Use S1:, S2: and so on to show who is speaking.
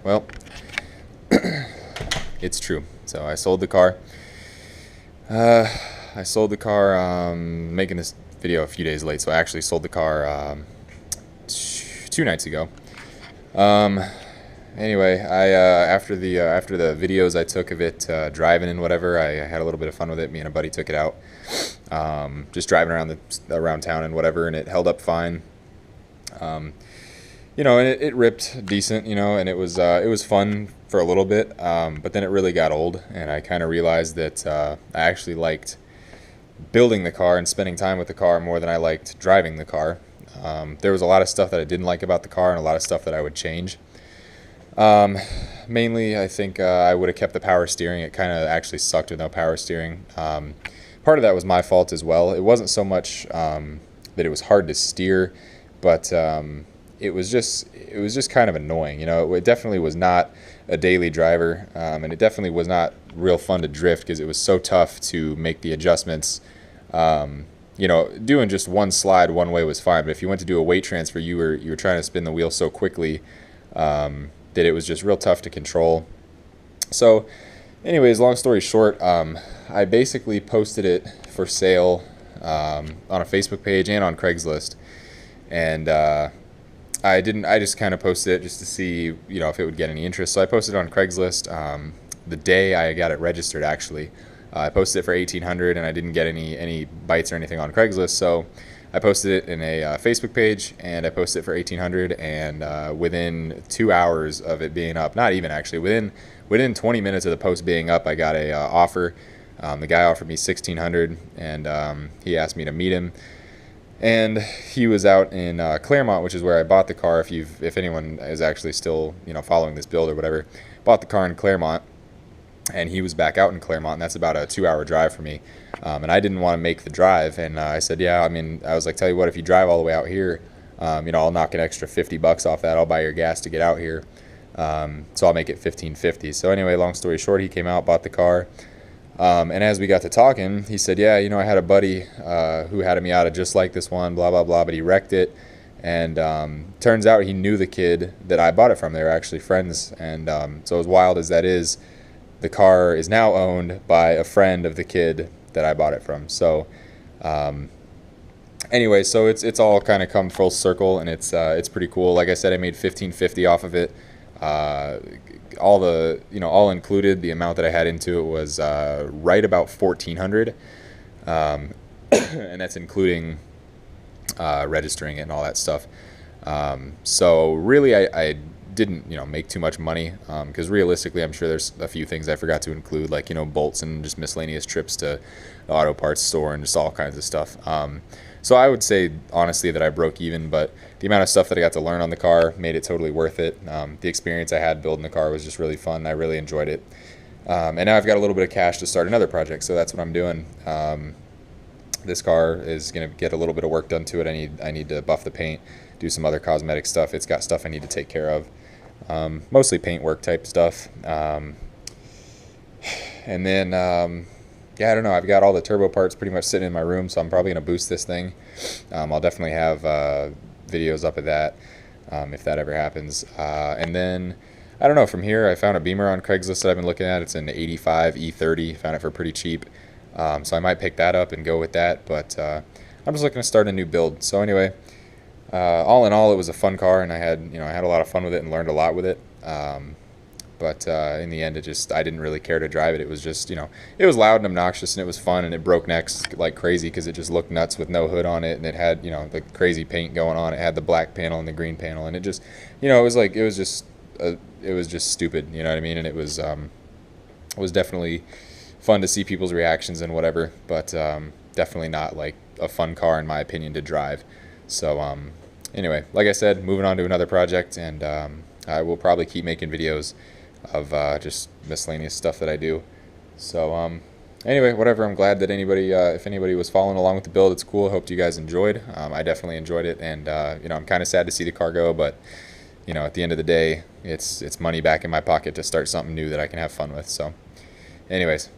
S1: Well, it's true. So I sold the car. Uh, I sold the car. Making this video a few days late, so I actually sold the car 2 nights ago. Um, anyway, I after the videos I took of it driving and whatever, I had a little bit of fun with it. Me and a buddy took it out, just driving around town and whatever, and it held up fine. Um, and it ripped decent, and it was fun for a little bit, but then it really got old, and I kind of realized that I actually liked building the car and spending time with the car more than I liked driving the car. There was a lot of stuff that I didn't like about the car and a lot of stuff that I would change. Mainly, I think I would have kept the power steering. It kind of actually sucked with no power steering. Part of that was my fault as well. It wasn't so much that it was hard to steer, but it was just kind of annoying. It definitely was not a daily driver, and it definitely was not real fun to drift because it was so tough to make the adjustments. Doing just one slide one way was fine, but if you went to do a weight transfer, you were trying to spin the wheel so quickly that it was just real tough to control. So, anyways, long story short, I basically posted it for sale on a Facebook page and on Craigslist, and I just kind of posted it just to see, if it would get any interest. So I posted it on Craigslist the day I got it registered, actually. I posted it for $1,800, and I didn't get any bites or anything on Craigslist. So I posted it in a Facebook page, and I posted it for $1,800. And within 2 hours of it being up, not even actually, within 20 minutes of the post being up, I got a offer. The guy offered me $1,600, and he asked me to meet him. And he was out in Claremont, which is where I bought the car. If anyone is actually still following this build or whatever, bought the car in Claremont, and he was back out in Claremont, and that's about a 2-hour drive for me. And I didn't want to make the drive, and I said, yeah. I was like, tell you what, if you drive all the way out here, I'll knock an extra $50 off that. I'll buy your gas to get out here, so I'll make it $1,550. So anyway, long story short, he came out, bought the car. And as we got to talking, he said, yeah, I had a buddy who had a Miata just like this one, blah, blah, blah, but he wrecked it. And turns out he knew the kid that I bought it from. They were actually friends. And so as wild as that is, the car is now owned by a friend of the kid that I bought it from. So anyway, so it's all kind of come full circle, and it's pretty cool. Like I said, I made $1,550 off of it. All included, the amount that I had into it was right about $1,400, and that's including registering it and all that stuff. So really, I didn't make too much money, because realistically, I'm sure there's a few things I forgot to include, like bolts and just miscellaneous trips to the auto parts store and just all kinds of stuff. So I would say, honestly, that I broke even, but the amount of stuff that I got to learn on the car made it totally worth it. The experience I had building the car was just really fun. I really enjoyed it. And now I've got a little bit of cash to start another project, so that's what I'm doing. This car is going to get a little bit of work done to it. I need to buff the paint, do some other cosmetic stuff. It's got stuff I need to take care of, mostly paint work type stuff. And then yeah, I don't know. I've got all the turbo parts pretty much sitting in my room, so I'm probably going to boost this thing. I'll definitely have videos up of that if that ever happens. And then, I don't know, from here, I found a Beamer on Craigslist that I've been looking at. It's an 85 E30. Found it for pretty cheap. So I might pick that up and go with that. But I'm just looking to start a new build. So anyway, all in all, it was a fun car, and I had a lot of fun with it and learned a lot with it. But in the end, I didn't really care to drive it. It was just, it was loud and obnoxious, and it was fun, and it broke necks like crazy because it just looked nuts with no hood on it, and it had, the crazy paint going on. It had the black panel and the green panel, and it just, it was just stupid, you know what I mean? And it was definitely fun to see people's reactions and whatever, but definitely not like a fun car in my opinion to drive. So anyway, like I said, moving on to another project, and I will probably keep making videos of just miscellaneous stuff that I do. So anyway, whatever. I'm glad that if anybody was following along with the build, it's cool. I hope you guys enjoyed. I definitely enjoyed it, and I'm kind of sad to see the car go, but at the end of the day, it's money back in my pocket to start something new that I can have fun with. So anyways,